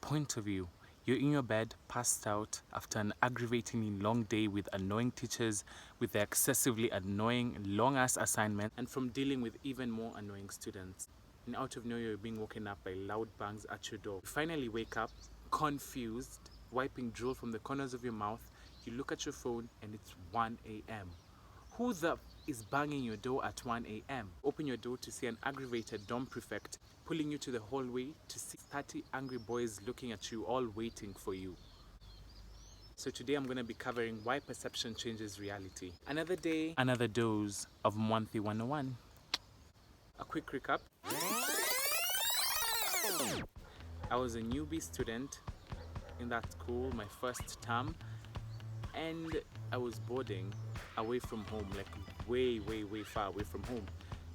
point of view. You're in your bed, passed out after an aggravatingly long day with annoying teachers, with the excessively annoying long-ass assignment, and from dealing with even more annoying students. And out of nowhere, you're being woken up by loud bangs at your door. You finally wake up, confused, wiping drool from the corners of your mouth. You look at your phone and it's 1 a.m. Who the is banging your door at 1 a.m.? Open your door to see an aggravated dorm prefect pulling you to the hallway to see 30 angry boys looking at you, all waiting for you. So today I'm going to be covering why perception changes reality. Another day, another dose of Monthly 101. A quick recap. I was a newbie student in that school, my first term, and I was boarding away from home, like way far away from home.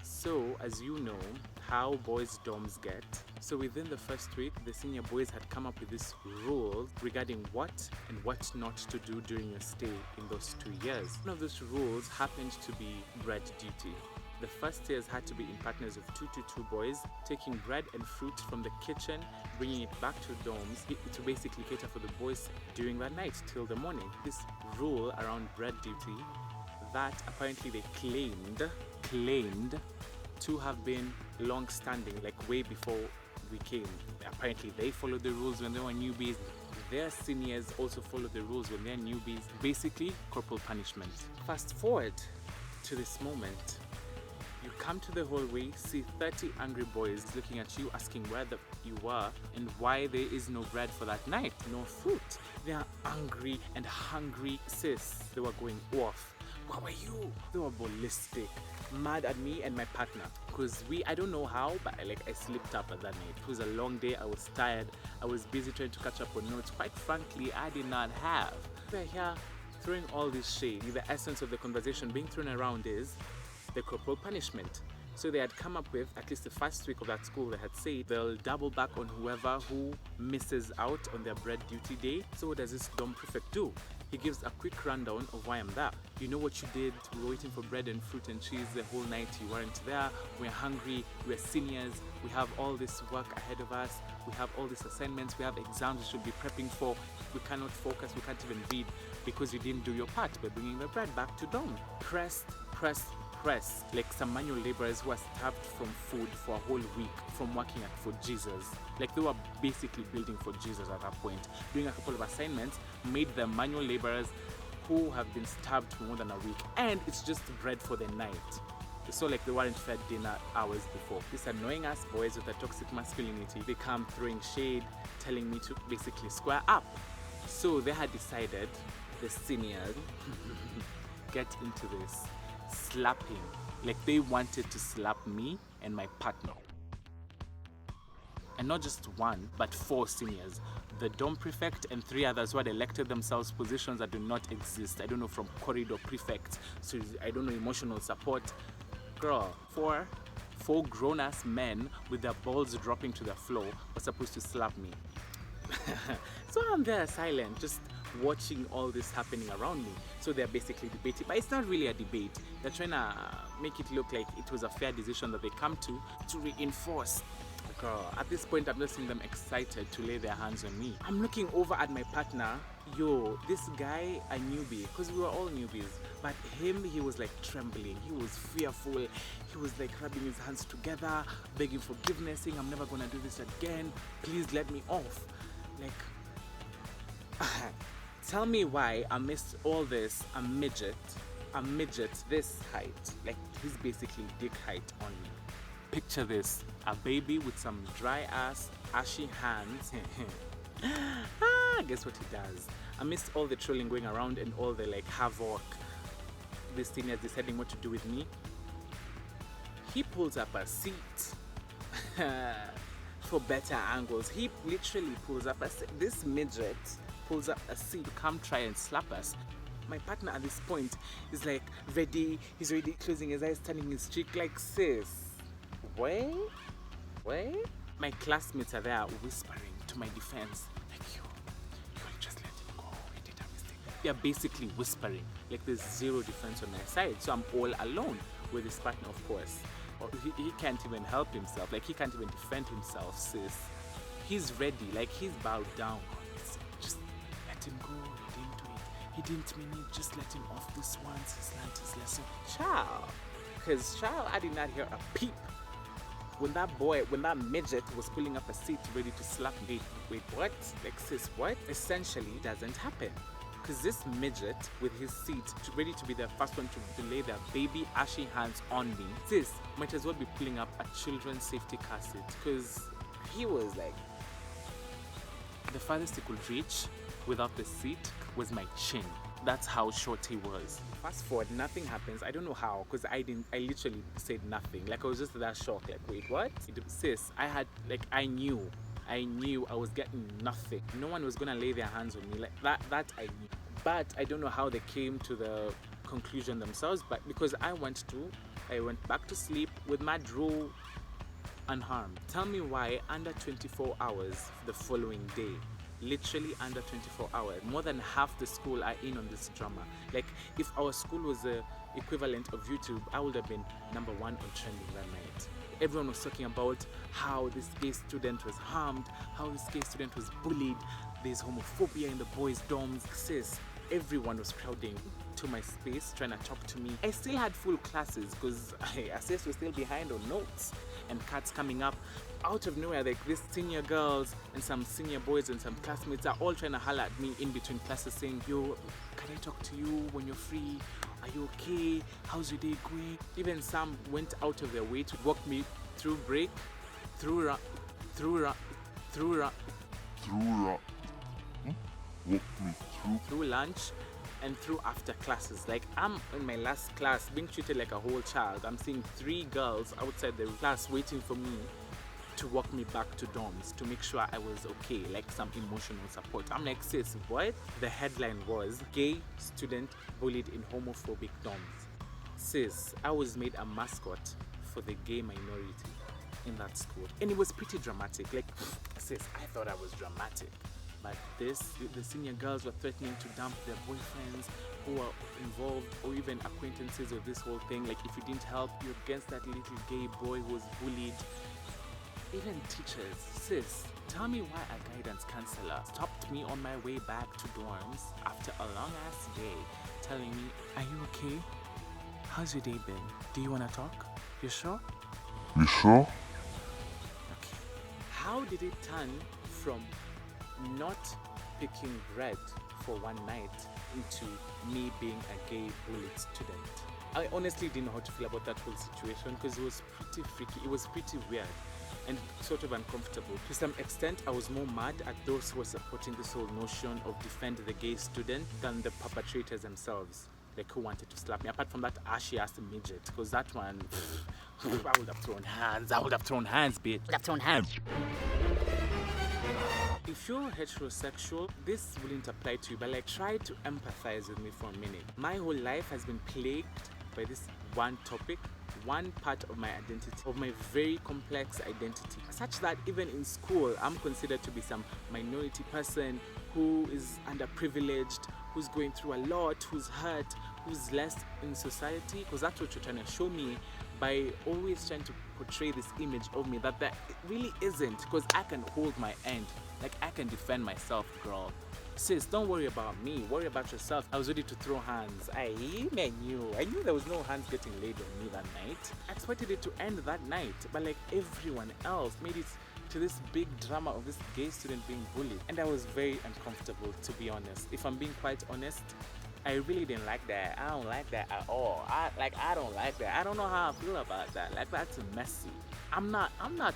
So as you know how boys' dorms get, so within the first week the senior boys had come up with this rules regarding what and what not to do during your stay in those 2 years. One of those rules happened to be bread duty. The first years had to be in partners of 2 to 2 boys, taking bread and fruit from the kitchen, bringing it back to dorms to basically cater for the boys during that night till the morning. This rule around bread duty that apparently they claimed to have been long-standing, like way before we came. Apparently they followed the rules when they were newbies. Their seniors also followed the rules when they're newbies. Basically, corporal punishment. Fast forward to this moment. You come to the hallway, see 30 angry boys looking at you, asking where you were and why there is no bread for that night, no fruit. They are angry and hungry, sis. They were going off. Where were you? They were ballistic, mad at me and my partner. Because I don't know how, but I slipped up at that night. It was a long day, I was tired, I was busy trying to catch up on notes. Quite frankly, I did not have. We're here throwing all this shade. The essence of the conversation being thrown around is the corporal punishment. So they had come up with, at least the first week of that school, they had said they'll double back on whoever who misses out on their bread duty day. So what does this dorm prefect do? He gives a quick rundown of why I'm there. You know what you did? We were waiting for bread and fruit and cheese the whole night. You weren't there. We're hungry. We're seniors. We have all this work ahead of us. We have all these assignments. We have exams we should be prepping for. We cannot focus. We can't even read because you didn't do your part by bringing the bread back to dorm. Pressed, like some manual laborers who are starved from food for a whole week from working for Jesus. Like they were basically building for Jesus at that point. Doing a couple of assignments made them manual laborers who have been starved for more than a week, and it's just bread for the night. So like they weren't fed dinner hours before. These annoying ass boys with a toxic masculinity, they come throwing shade, telling me to basically square up. So they had decided, the seniors, get into this. Slapping. Like they wanted to slap me and my partner. And not just one, but 4 seniors. The dorm prefect and 3 others who had elected themselves positions that do not exist. I don't know, from corridor prefects, so I don't know, emotional support. Girl, 4 grown-ass men with their balls dropping to the floor were supposed to slap me. So I'm there silent, just watching all this happening around me. So they're basically debating, but it's not really a debate. They're trying to make it look like it was a fair decision that they come to reinforce. Girl, at this point I'm just seeing them excited to lay their hands on me. I'm looking over at my partner. Yo, this guy, a newbie, because we were all newbies, but him, he was like trembling, he was fearful, he was like rubbing his hands together, begging forgiveness, saying I'm never gonna do this again, please let me off. Like, tell me why amidst all this, a midget this height, like he's basically dick height on me. Picture this, a baby with some dry ass, ashy hands. Guess what he does? Amidst all the trolling going around and all the like havoc, this senior is deciding what to do with me. He pulls up a seat for better angles. He literally pulls up a seat. This midget pulls up a seat to come try and slap us. My partner at this point is like ready. He's already closing his eyes, turning his cheek like, sis, wait. My classmates are there whispering to my defense, like, you just let him go, he did a mistake. They're basically whispering, like there's zero defense on their side. So I'm all alone with his partner, of course. Or he can't even help himself, like he can't even defend himself, sis. He's ready, like he's bowed down. Just let him go. He didn't do it. He didn't mean it. Just let him off this once. He's learned his lesson. Child. Because, child, I did not hear a peep. When that midget was pulling up a seat ready to slap me. Wait, what? Like, sis, what? Essentially, doesn't happen. Because this midget with his seat ready to be the first one to lay their baby ashy hands on me, sis might as well be pulling up a children's safety car seat. Because he was like, the farthest he could reach without the seat was my chin. That's how short he was. Fast forward, nothing happens. I don't know how, because I literally said nothing. Like, I was just that shocked. Like, wait, what? Sis, I knew I was getting nothing. No one was gonna lay their hands on me. Like, that I knew. But I don't know how they came to the conclusion themselves, but because I went back to sleep with my drool unharmed. Tell me why under 24 hours the following day, literally under 24 hours, more than half the school are in on this drama. Like, if our school was the equivalent of YouTube, I would have been number 1 on trending that night. Everyone was talking about how this gay student was harmed, how this gay student was bullied, there's homophobia in the boys' dorms. Sis, everyone was crowding to my space trying to talk to me. I still had full classes because sis was still behind on notes, and cards coming up out of nowhere. Like, these senior girls and some senior boys and some classmates are all trying to holler at me in between classes saying, yo, can I talk to you when you're free? Are you okay? How's your day going? Even some went out of their way to walk me through break, through lunch, and through after classes. Like, I'm in my last class being treated like a whole child. I'm seeing 3 girls outside the class waiting for me to walk me back to dorms to make sure I was okay, like some emotional support. I'm like, sis, what? The headline was, gay student bullied in homophobic dorms. Sis, I was made a mascot for the gay minority in that school. And it was pretty dramatic. Like, sis, I thought I was dramatic. But the senior girls were threatening to dump their boyfriends who were involved, or even acquaintances of this whole thing. Like, if you didn't help, you're against that little gay boy who was bullied. Even teachers, sis, tell me why a guidance counselor stopped me on my way back to dorms after a long ass day, telling me, are you okay? How's your day been? Do you want to talk? You sure? You sure? Okay. How did it turn from not picking bread for one night into me being a gay bullied student? I honestly didn't know how to feel about that whole situation because it was pretty freaky. It was pretty weird and sort of uncomfortable. To some extent, I was more mad at those who were supporting this whole notion of defend the gay student than the perpetrators themselves, like who wanted to slap me. Apart from that ashy ass midget, because that one, I would have thrown hands. I would have thrown hands, bitch. I would have thrown hands. If you're heterosexual, this wouldn't apply to you, but like, try to empathize with me for a minute. My whole life has been plagued by this one topic, one part of my identity, of my very complex identity, such that even in school, I'm considered to be some minority person who is underprivileged, who's going through a lot, who's hurt, who's less in society, because that's what you're trying to show me by always trying to portray this image of me that really isn't, because I can hold my end. Like, I can defend myself, girl. Sis, don't worry about me, worry about yourself. I was ready to throw hands. I knew there was no hands getting laid on me that night. I expected it to end that night, but like everyone else made it to this big drama of this gay student being bullied. And I was very uncomfortable, to be honest. If I'm being quite honest, I really didn't like that. I don't like that at all. I don't like that. I don't know how I feel about that. Like, that's messy. I'm not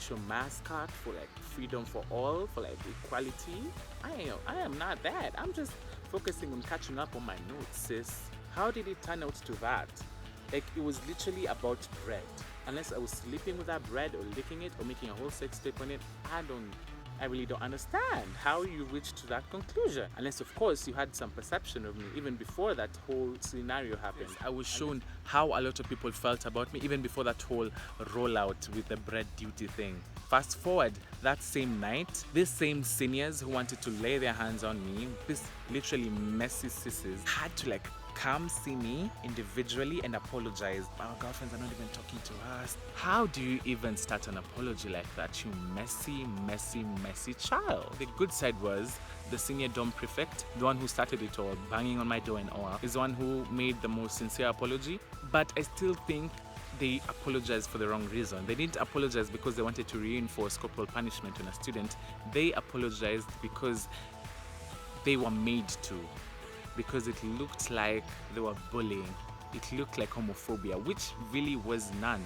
your mascot for like freedom for all, for like equality. I am not that. I'm just focusing on catching up on my notes, sis. How did it turn out to that? Like, it was literally about bread. Unless I was sleeping with that bread or licking it or making a whole sex tape on it, I really don't understand how you reached to that conclusion. Unless, of course, you had some perception of me even before that whole scenario happened. I was shown how a lot of people felt about me even before that whole rollout with the bread duty thing. Fast forward, that same night, these same seniors who wanted to lay their hands on me, these literally messy sisses, had to like come see me individually and apologize. Our girlfriends are not even talking to us. How do you even start an apology like that, you messy, messy, messy child? The good side was the senior dorm prefect, the one who started it all, banging on my door and all, is the one who made the most sincere apology. But I still think they apologized for the wrong reason. They didn't apologize because they wanted to reinforce corporal punishment on a student. They apologized because they were made to, because it looked like they were bullying. It looked like homophobia, which really was none.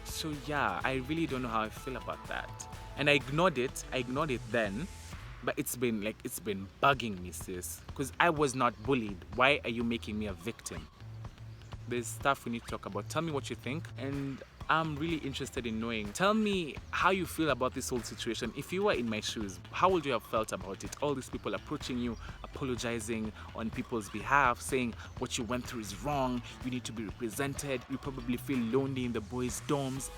So yeah, I really don't know how I feel about that. And I ignored it then, but it's been bugging me, sis. Because I was not bullied. Why are you making me a victim? There's stuff we need to talk about. Tell me what you think, and I'm really interested in knowing. Tell me how you feel about this whole situation. If you were in my shoes, how would you have felt about it? All these people approaching you, apologizing on people's behalf, saying what you went through is wrong, you need to be represented, you probably feel lonely in the boys' dorms.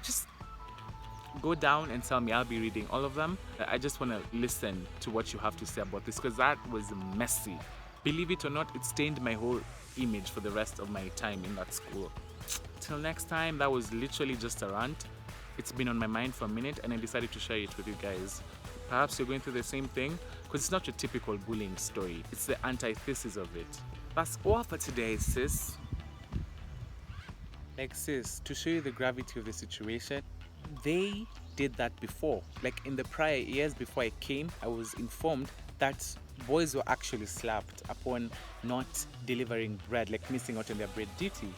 Just go down and tell me. I'll be reading all of them. I just want to listen to what you have to say about this, because that was messy. Believe it or not, it stained my whole image for the rest of my time in that school. Till next time, that was literally just a rant. It's been on my mind for a minute and I decided to share it with you guys. Perhaps you're going through the same thing, because it's not your typical bullying story. It's the antithesis of it. That's all for today, sis. Like, sis, to show you the gravity of the situation, they did that before. Like, in the prior years before I came, I was informed that boys were actually slapped upon not delivering bread, like missing out on their bread duty.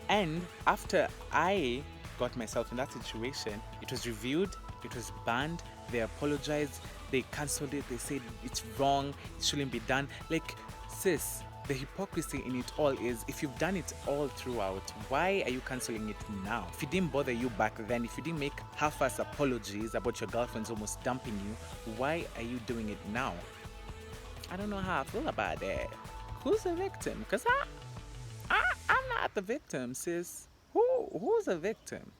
And after I got myself in that situation, it was reviewed, it was banned, they apologized, they cancelled it, they said it's wrong, it shouldn't be done. Like, sis, the hypocrisy in it all is, if you've done it all throughout, why are you cancelling it now? If it didn't bother you back then, if you didn't make half-ass apologies about your girlfriends almost dumping you, why are you doing it now? I don't know how I feel about that. Who's the victim? Because I'm not the victim, sis. Who's the victim?